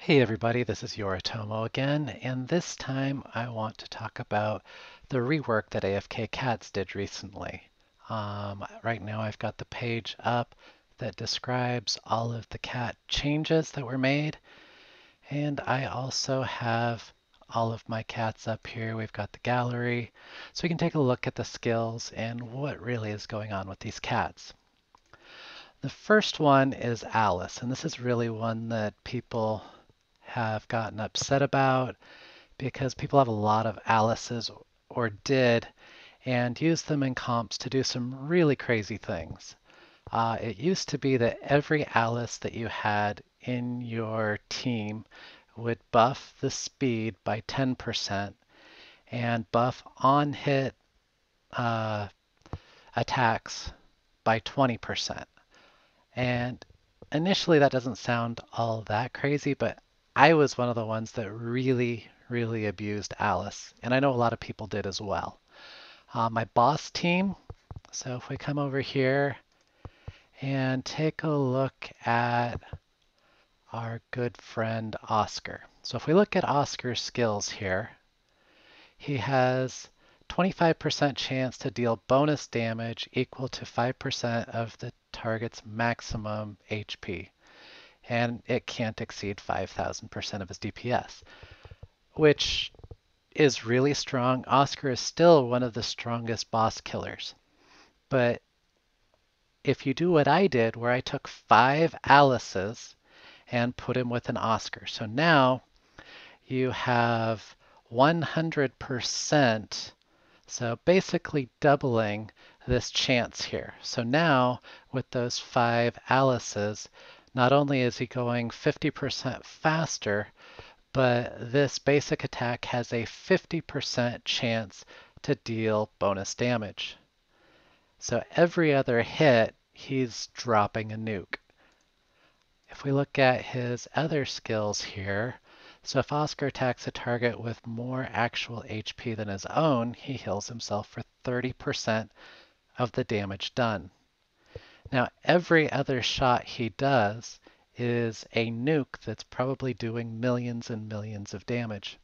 Hey everybody, this is Yoritomo again, and this time I want to talk about the rework that AFK Cats did recently. Right now I've got the page up that describes all of the cat changes that were made, and I also have all of my cats up here. We've got the gallery, so we can take a look at the skills and what really is going on with these cats. The first one is Alice, and this is really one that people have gotten upset about because people have a lot of Alices or did and used them in comps to do some really crazy things. It used to be that every Alice that you had in your team would buff the speed by 10% and buff on hit uh, attacks by 20%. And initially that doesn't sound all that crazy, but I was one of the ones that really abused Alice, and I know a lot of people did as well. My boss team, so if we come over here and take a look at our good friend Oscar. So if we look at Oscar's skills here, he has 25% chance to deal bonus damage equal to 5% of the target's maximum HP, and it can't exceed 5,000% of his DPS, which is really strong. Oscar is still one of the strongest boss killers. But if you do what I did, where I took 5 Alices and put him with an Oscar, so now you have 100%, so basically doubling this chance here. So now with those 5 Alices, not only is he going 50% faster, but this basic attack has a 50% chance to deal bonus damage. So every other hit, he's dropping a nuke. If we look at his other skills here, so if Oscar attacks a target with more actual HP than his own, he heals himself for 30% of the damage done. Now, every other shot he does is a nuke that's probably doing millions and millions of damage.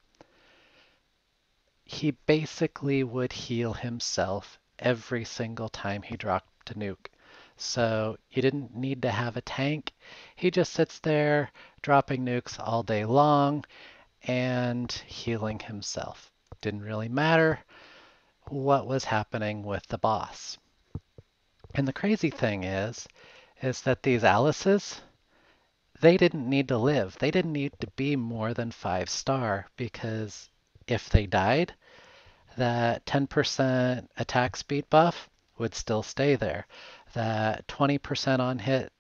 He basically would heal himself every single time he dropped a nuke. So you didn't need to have a tank. He just sits there dropping nukes all day long and healing himself. Didn't really matter what was happening with the boss. And the crazy thing is that these Alices, they didn't need to live. They didn't need to be more than 5-star because if they died, that 10% attack speed buff would still stay there. That 20% on hit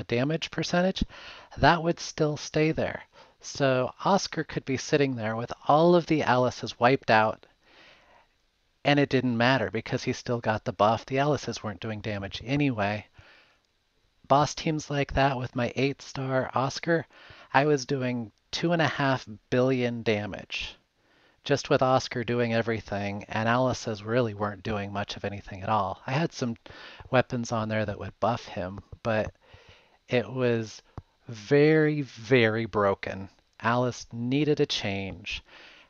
damage percentage, that would still stay there. So Oscar could be sitting there with all of the Alices wiped out, and it didn't matter because he still got the buff. The Alices weren't doing damage anyway. Boss teams like that with my 8-star Oscar, I was doing 2.5 billion damage just with Oscar doing everything, and Alice's really weren't doing much of anything at all. I had some weapons on there that would buff him, but it was very broken. Alice needed a change.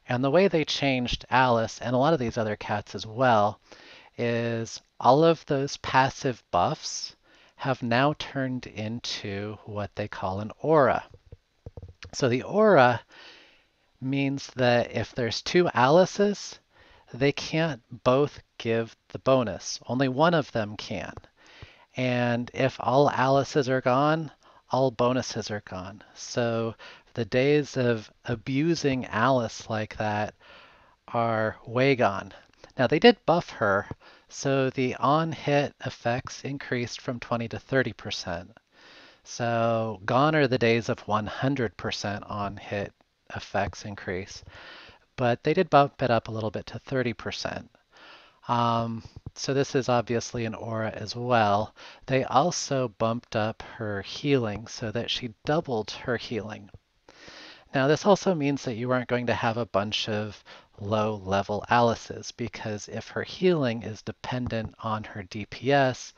And the way they changed Alice, and a lot of these other cats as well, is all of those passive buffs have now turned into what they call an aura. So the aura means that if there's 2 Alices, they can't both give the bonus. Only one of them can. And if all Alices are gone, all bonuses are gone. So the days of abusing Alice like that are way gone. Now they did buff her, so the on-hit effects increased from 20 to 30%. So gone are the days of 100% on-hit effects increase, but they did bump it up a little bit to 30%. So this is obviously an aura as well. They also bumped up her healing so that she doubled her healing. Now this also means that you aren't going to have a bunch of low-level Alices, because if her healing is dependent on her DPS,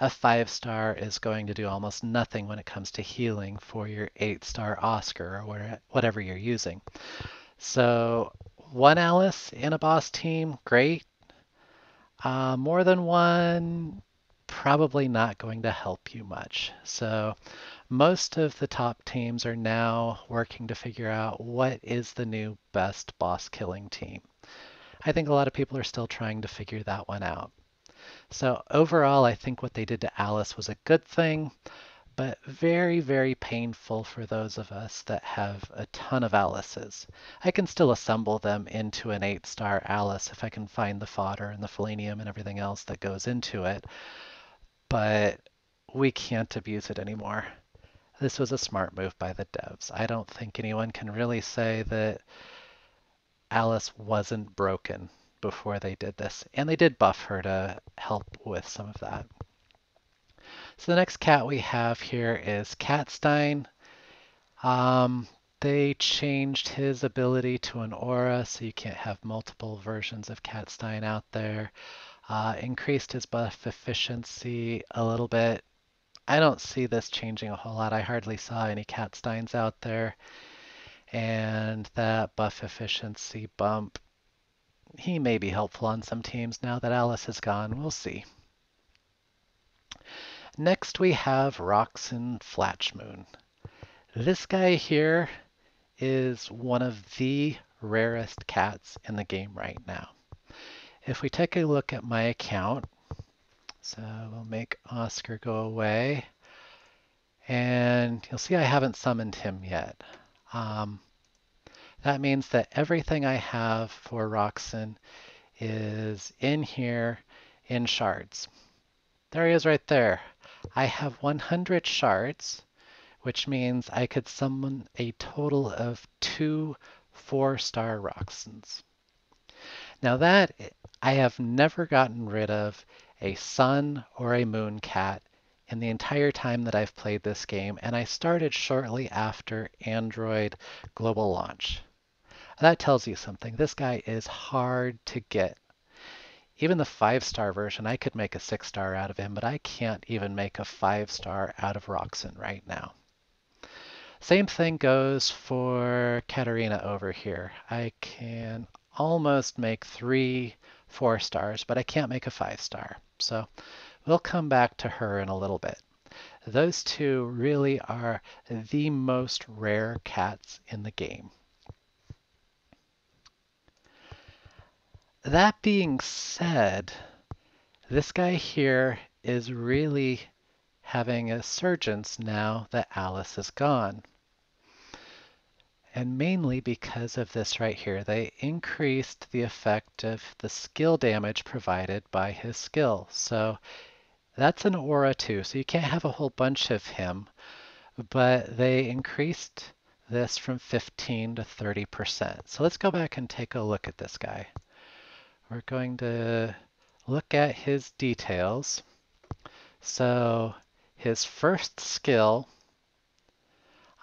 a 5-star is going to do almost nothing when it comes to healing for your 8-star Oscar or whatever you're using. So one Alice in a boss team, great. More than one, probably not going to help you much. So most of the top teams are now working to figure out what is the new best boss killing team. I think a lot of people are still trying to figure that one out. So overall, I think what they did to Alice was a good thing, but very, very painful for those of us that have a ton of Alices. I can still assemble them into an 8-star Alice if I can find the fodder and the selenium and everything else that goes into it, but we can't abuse it anymore. This was a smart move by the devs. I don't think anyone can really say that Alice wasn't broken before they did this, and they did buff her to help with some of that. So the next cat we have here is Catstein. They changed his ability to an aura, so you can't have multiple versions of Catstein out there. Increased his buff efficiency a little bit. I don't see this changing a whole lot. I hardly saw any Catsteins out there. And that buff efficiency bump, he may be helpful on some teams now that Alice is gone. We'll see. Next we have Roxanne Flatchmoon. This guy here is one of the rarest cats in the game right now. If we take a look at my account, so we'll make Oscar go away, and you'll see I haven't summoned him yet. That means that everything I have for Roxanne is in here in shards. There he is right there. I have 100 shards, which means I could summon a total of 2 4-star Roxans. Now that, I have never gotten rid of a sun or a moon cat in the entire time that I've played this game, and I started shortly after Android global launch. That tells you something. This guy is hard to get. Even the 5-star version, I could make a 6-star out of him, but I can't even make a 5-star out of Roxanne right now. Same thing goes for Katarina over here. I can almost make 3 4-stars, but I can't make a 5-star. So we'll come back to her in a little bit. Those two really are the most rare cats in the game. That being said, this guy here is really having a surgence now that Alice is gone. And mainly because of this right here. They increased the effect of the skill damage provided by his skill. So that's an aura too, so you can't have a whole bunch of him, but they increased this from 15 to 30%. So let's go back and take a look at this guy. We're going to look at his details. So his first skill,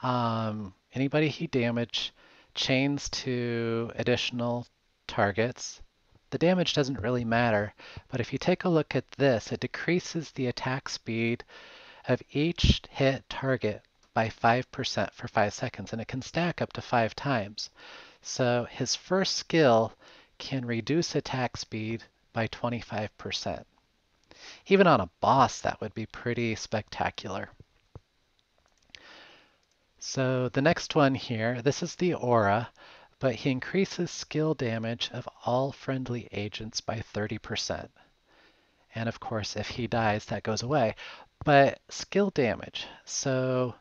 anybody he damaged chains to additional targets. The damage doesn't really matter, but if you take a look at this, it decreases the attack speed of each hit target by 5% for 5 seconds, and it can stack up to 5 times. So his first skill can reduce attack speed by 25%. Even on a boss, that would be pretty spectacular. So the next one here, this is the aura, but he increases skill damage of all friendly agents by 30%. And of course, if he dies, that goes away. But skill damage. So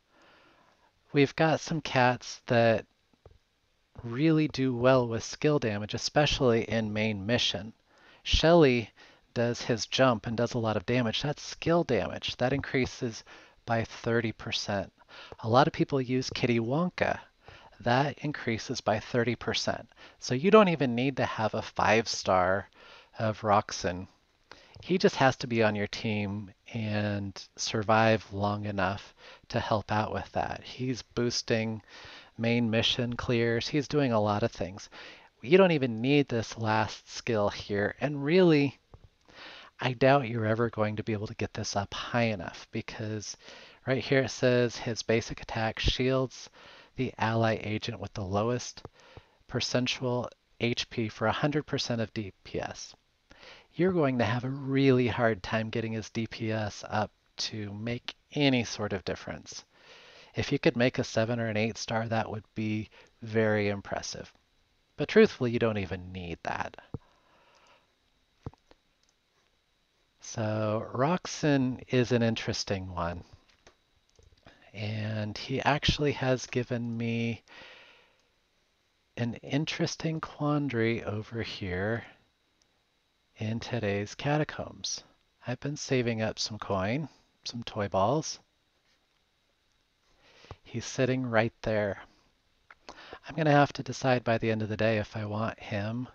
we've got some cats that really do well with skill damage, especially in main mission. Shelly does his jump and does a lot of damage. That's skill damage. That increases by 30%. A lot of people use Kitty Wonka. That increases by 30%. So you don't even need to have a 5-star of Roxanne. He just has to be on your team and survive long enough to help out with that. He's boosting main mission clears. He's doing a lot of things. You don't even need this last skill here. And really, I doubt you're ever going to be able to get this up high enough because right here it says his basic attack shields the ally agent with the lowest percentual HP for 100% of DPS. You're going to have a really hard time getting his DPS up to make any sort of difference. If you could make a 7 or an 8 star, that would be very impressive. But truthfully, you don't even need that. So Roxon is an interesting one. And he actually has given me an interesting quandary over here in today's catacombs. I've been saving up some coin, some toy balls. He's sitting right there. I'm going to have to decide by the end of the day if I want him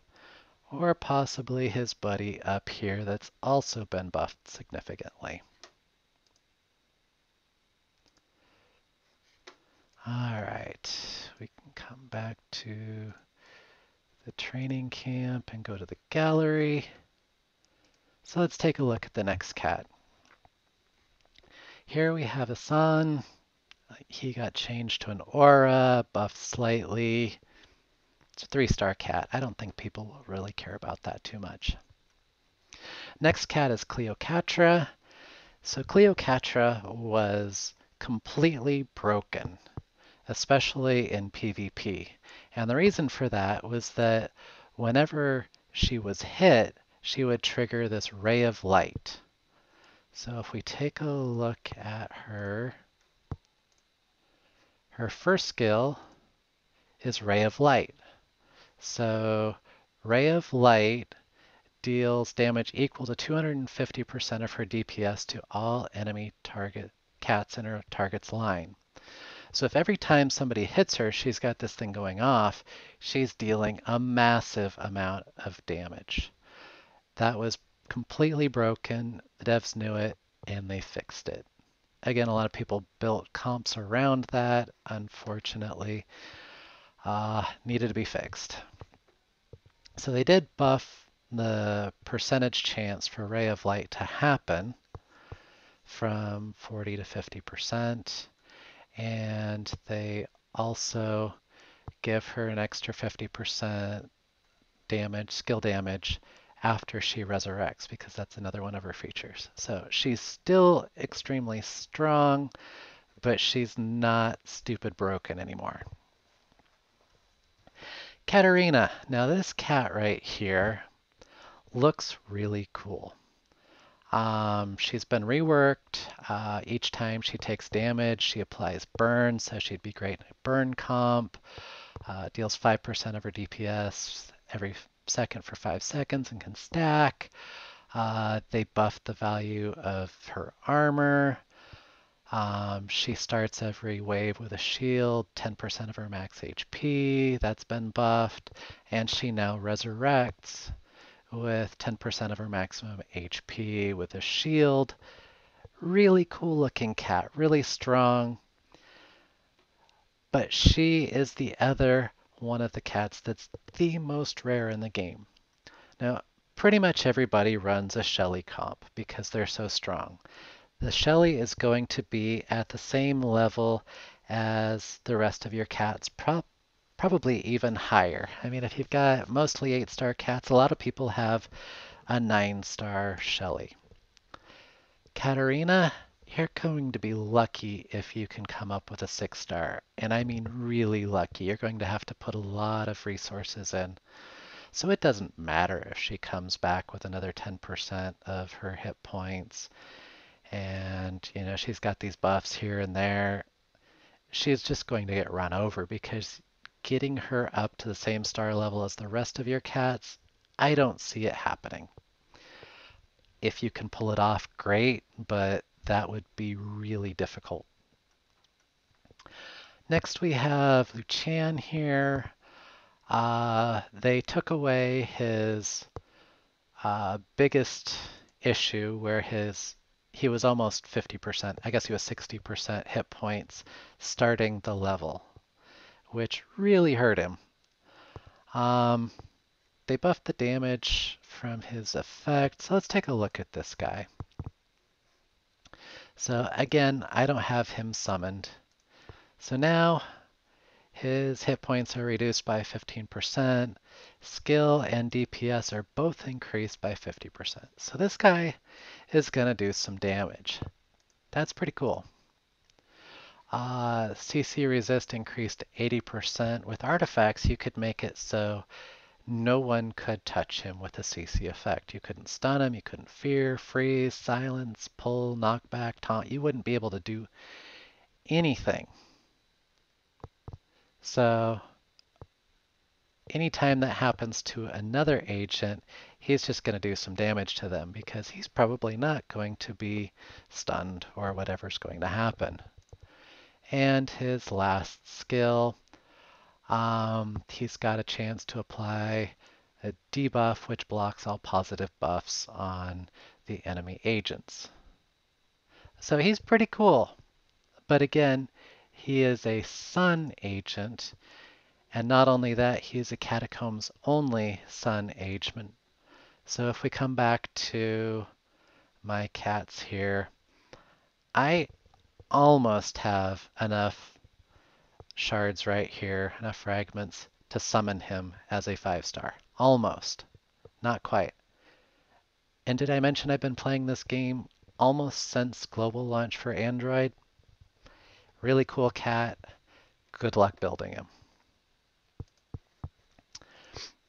or possibly his buddy up here that's also been buffed significantly. All right, we can come back to the training camp and go to the gallery. So let's take a look at the next cat. Here we have a son. He got changed to an aura, buffed slightly. It's a 3-star cat. I don't think people will really care about that too much. Next cat is Cleocatra. So Cleocatra was completely broken, especially in PvP. And the reason for that was that whenever she was hit, she would trigger this ray of light. So if we take a look at her first skill is Ray of Light. So Ray of Light deals damage equal to 250% of her DPS to all enemy cats in her target's line. So if every time somebody hits her, she's got this thing going off, she's dealing a massive amount of damage. That was completely broken. The devs knew it and they fixed it. Again, a lot of people built comps around that, unfortunately. Needed to be fixed. So they did buff the percentage chance for Ray of Light to happen from 40 to 50%. And they also give her an extra 50% damage, skill damage, after she resurrects, because that's another one of her features. So she's still extremely strong, but she's not stupid broken anymore. Katarina. Now this cat right here looks really cool. She's been reworked. Each time she takes damage, she applies burn, so she'd be great in a burn comp. Deals 5% of her DPS every second for 5 seconds and can stack. They buffed the value of her armor. She starts every wave with a shield, 10% of her max HP. That's been buffed. And she now resurrects with 10% of her maximum HP with a shield. Really cool looking cat, really strong. But she is the other one of the cats that's the most rare in the game. Now, pretty much everybody runs a Shelly comp because they're so strong. The Shelly is going to be at the same level as the rest of your cats, probably even higher. I mean, if you've got mostly 8-star cats, a lot of people have a 9-star Shelly. Katarina, you're going to be lucky if you can come up with a 6-star, and I mean really lucky. You're going to have to put a lot of resources in. So it doesn't matter if she comes back with another 10% of her hit points, and you know she's got these buffs here and there. She's just going to get run over because getting her up to the same star level as the rest of your cats, I don't see it happening. If you can pull it off, great, but that would be really difficult. Next we have Luchan here. They took away his biggest issue where he was almost 50%, I guess he was 60% hit points starting the level, which really hurt him. they buffed the damage from his effect. So let's take a look at this guy. So again, I don't have him summoned. So now his hit points are reduced by 15%. Skill and DPS are both increased by 50%. So this guy is going to do some damage. That's pretty cool. CC resist increased 80%. With artifacts, you could make it so no one could touch him with a CC effect. You couldn't stun him, you couldn't fear, freeze, silence, pull, knockback, taunt. You wouldn't be able to do anything. So anytime that happens to another agent, he's just going to do some damage to them because he's probably not going to be stunned or whatever's going to happen. And his last skill, he's got a chance to apply a debuff which blocks all positive buffs on the enemy agents. So he's pretty cool. But again, he is a sun agent, and not only that, he is a catacombs only sun agent. So if we come back to my cats here, I almost have enough shards right here, enough fragments to summon him as a 5-star. Almost. Not quite. And did I mention I've been playing this game almost since global launch for Android? Really cool cat. Good luck building him.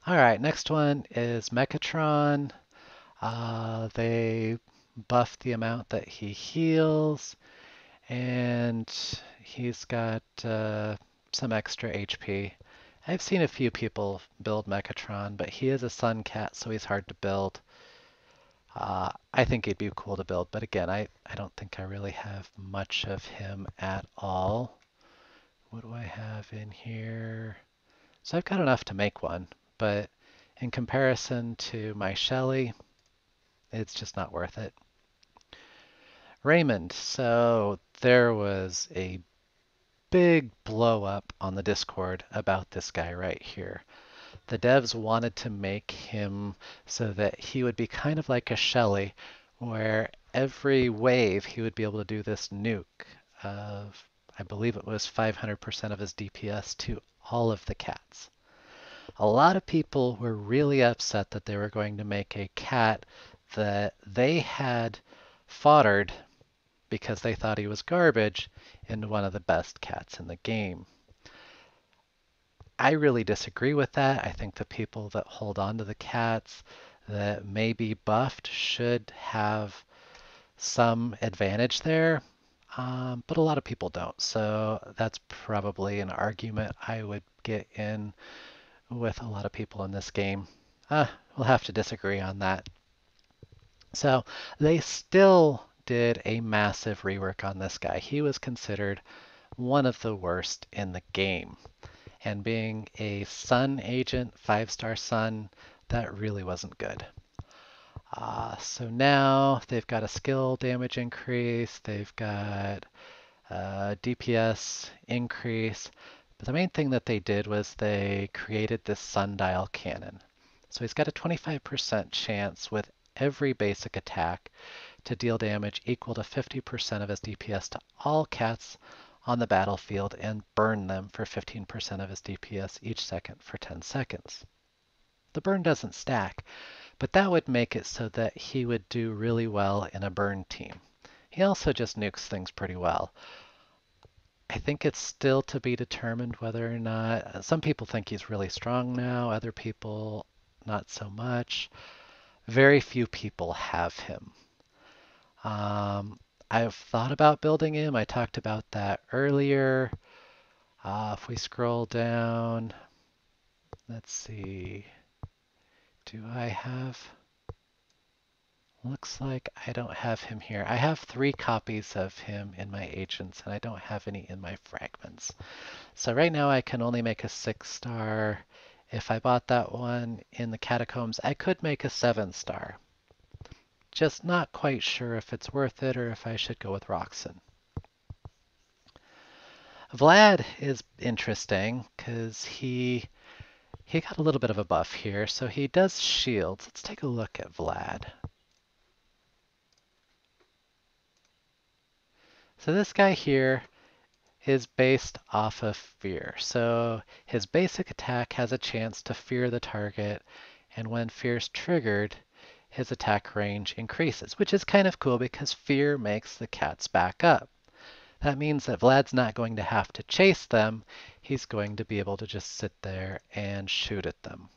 Alright, next one is Megatron. They buffed the amount that he heals, and he's got some extra HP. I've seen a few people build Megatron, but he is a sun cat, so he's hard to build. I think he'd be cool to build, but again, I don't think I really have much of him at all. What do I have in here? So I've got enough to make one, but in comparison to my Shelly, it's just not worth it. Raymond. So there was a big blow up on the Discord about this guy right here. The devs wanted to make him so that he would be kind of like a Shelly, where every wave he would be able to do this nuke of, I believe it was 500% of his DPS to all of the cats. A lot of people were really upset that they were going to make a cat that they had foddered because they thought he was garbage into one of the best cats in the game. I really disagree with that. I think the people that hold on to the cats that may be buffed should have some advantage there, but a lot of people don't. So that's probably an argument I would get in with a lot of people in this game. We'll have to disagree on that. So they still did a massive rework on this guy. He was considered one of the worst in the game. And being a sun agent, 5-star sun, that really wasn't good. So now they've got a skill damage increase, they've got DPS increase, but the main thing that they did was they created this sundial cannon. So he's got a 25% chance with every basic attack to deal damage equal to 50% of his DPS to all cats on the battlefield and burn them for 15% of his DPS each second for 10 seconds. The burn doesn't stack, but that would make it so that he would do really well in a burn team. He also just nukes things pretty well. I think it's still to be determined whether or not, some people think he's really strong now, other people not so much. Very few people have him. I've thought about building him. I talked about that earlier. If we scroll down, let's see. Do I have? Looks like I don't have him here. I have 3 copies of him in my agents, and I don't have any in my fragments. So right now I can only make a 6-star. If I bought that one in the catacombs, I could make a 7-star. Just not quite sure if it's worth it or if I should go with Roxanne. Vlad is interesting because he He got a little bit of a buff here, so he does shields. Let's take a look at Vlad. So this guy here is based off of fear. So his basic attack has a chance to fear the target, and when fear's triggered, his attack range increases, which is kind of cool because fear makes the cats back up. That means that Vlad's not going to have to chase them. He's going to be able to just sit there and shoot at them.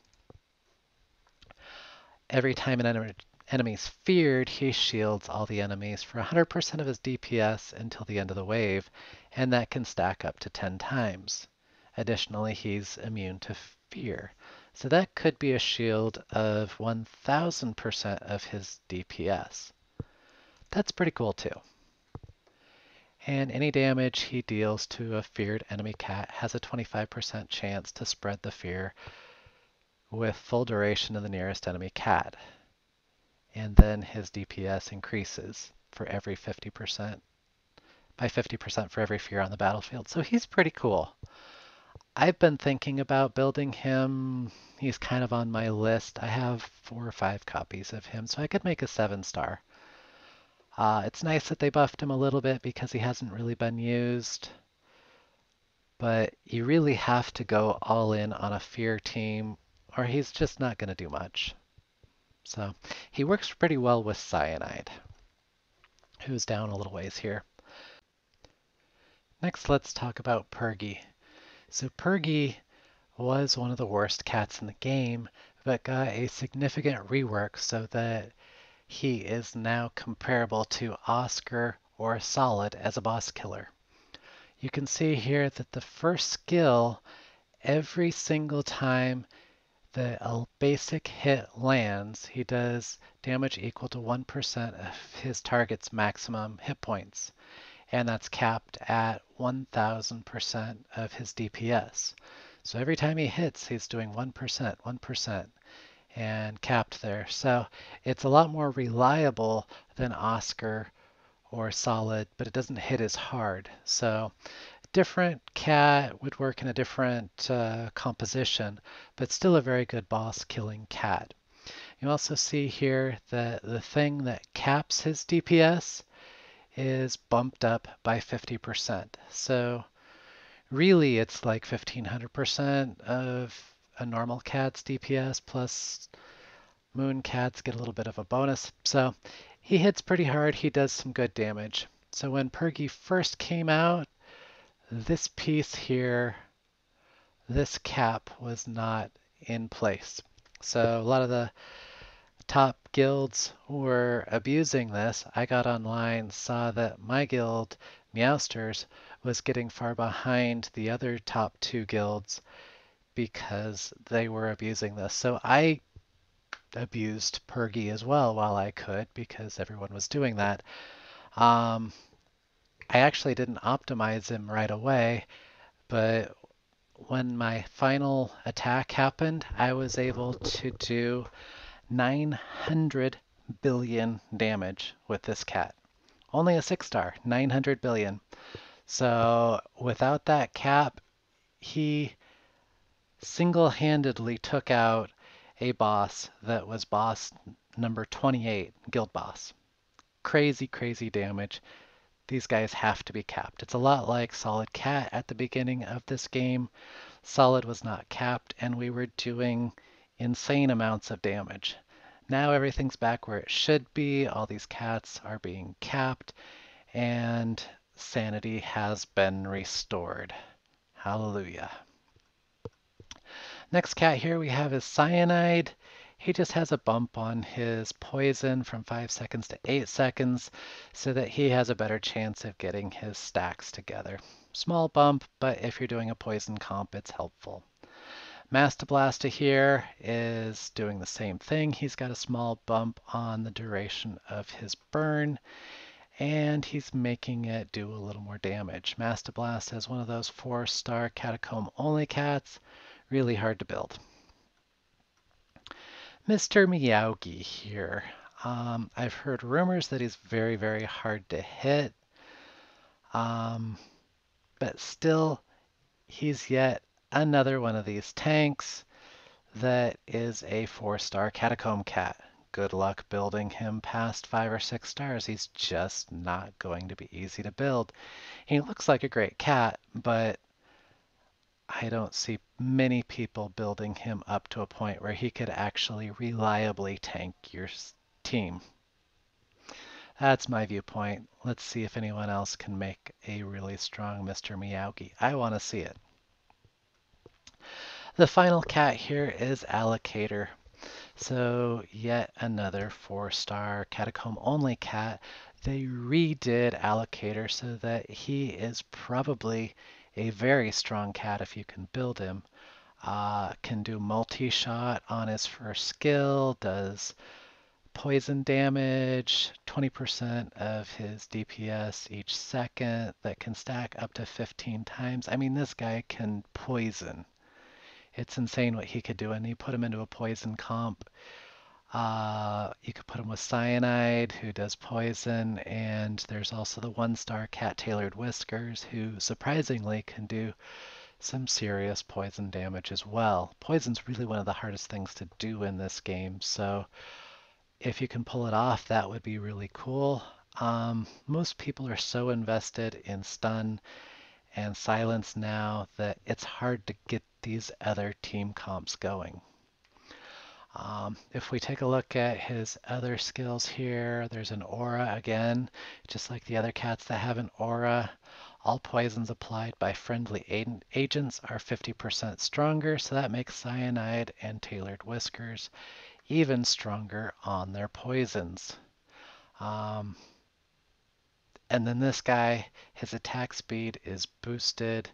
Every time an enemy's feared, he shields all the enemies for 100% of his DPS until the end of the wave, and that can stack up to 10 times. Additionally, he's immune to fear. So that could be a shield of 1000% of his DPS. That's pretty cool too. And any damage he deals to a feared enemy cat has a 25% chance to spread the fear with full duration to the nearest enemy cat. And then his DPS increases for every 50%, by 50% for every fear on the battlefield. So he's pretty cool. I've been thinking about building him. He's kind of on my list. I have 4 or 5 copies of him, so I could make a 7-star. It's nice that they buffed him a little bit because he hasn't really been used. But you really have to go all in on a fear team, or he's just not going to do much. So he works pretty well with Cyanide, who's down a little ways here. Next, let's talk about Pergi. So Pergi was one of the worst cats in the game, but got a significant rework so that he is now comparable to Oscar or Solid as a boss killer. You can see here that the first skill, every single time that a basic hit lands, he does damage equal to 1% of his target's maximum hit points. And that's capped at 1000% of his DPS. So every time he hits, he's doing 1%, 1%, and capped there. So it's a lot more reliable than Oscar or Solid, but it doesn't hit as hard. So different cat would work in a different composition, but still a very good boss killing cat. You also see here that the thing that caps his DPS is bumped up by 50%. So really it's like 1500% of a normal cat's DPS plus moon cats get a little bit of a bonus. So he hits pretty hard. He does some good damage. So when Pergi first came out, this piece here, this cap was not in place. So a lot of the top guilds were abusing this. I got online, saw that my guild, Meowsters, was getting far behind the other top 2 guilds because they were abusing this. So I abused Pergi as well while I could because everyone was doing that. I actually didn't optimize him right away, but when my final attack happened, I was able to do 900 billion damage with this cat. Only a 6-star, 900 billion. So without that cap, he single-handedly took out a boss that was boss number 28, guild boss. Crazy, crazy damage. These guys have to be capped. It's a lot like Solid Cat at the beginning of this game. Solid was not capped, and we were doing insane amounts of damage. Now everything's back where it should be. All these cats are being capped, and sanity has been restored. Hallelujah. Next cat here we have is Cyanide. He just has a bump on his poison from 5 seconds to 8 seconds so that he has a better chance of getting his stacks together. Small bump, but if you're doing a poison comp, it's helpful. Master Blaster here is doing the same thing. He's got a small bump on the duration of his burn, and he's making it do a little more damage. Master Blast is one of those 4-star catacomb only cats, really hard to build. Mr. Meowgi here. I've heard rumors that he's very, very hard to hit, but still, he's yet another one of these tanks. that is a 4-star catacomb cat. Good luck building him past 5 or 6 stars. He's just not going to be easy to build. He looks like a great cat, but I don't see many people building him up to a point where he could actually reliably tank your team. That's my viewpoint. Let's see if anyone else can make a really strong Mr. Miyagi. I want to see it. The final cat here is Allocator. So yet another 4-star catacomb only cat. They redid Allocator so that he is probably a very strong cat if you can build him. Can do multi-shot on his first skill, does poison damage, 20% of his DPS each second, that can stack up to 15 times. I mean, this guy can poison. It's insane what he could do, and you put him into a poison comp. You could put him with Cyanide, who does poison, and there's also the 1-star Cat-Tailored Whiskers, who surprisingly can do some serious poison damage as well. Poison's really one of the hardest things to do in this game, so if you can pull it off, that would be really cool. Most people are so invested in stun and silence now that it's hard to get these other team comps going. If we take a look at his other skills here, there's an aura again, just like the other cats that have an aura. All poisons applied by friendly agents are 50% stronger, so that makes Cyanide and Tailored Whiskers even stronger on their poisons. And then this guy, his attack speed is boosted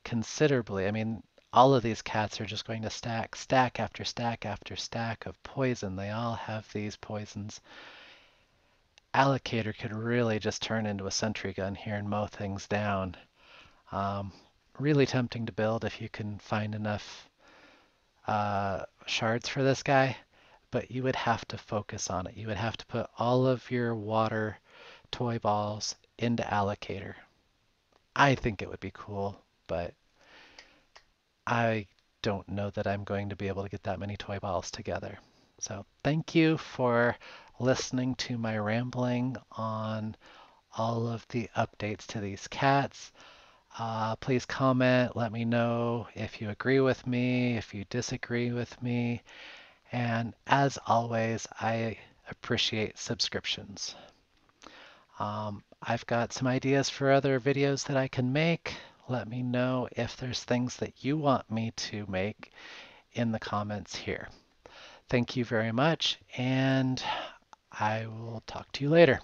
considerably. I mean, all of these cats are just going to stack after stack after stack of poison. They all have these poisons. Allocator could really just turn into a sentry gun here and mow things down. Really tempting to build if you can find enough shards for this guy, but you would have to focus on it. You would have to put all of your water toy balls into Allocator. I think it would be cool, but I don't know that I'm going to be able to get that many toy balls together. So thank you for listening to my rambling on all of the updates to these cats. Please comment, let me know if you agree with me, if you disagree with me. And as always, I appreciate subscriptions. I've got some ideas for other videos that I can make. Let me know if there's things that you want me to make in the comments here. Thank you very much, and I will talk to you later.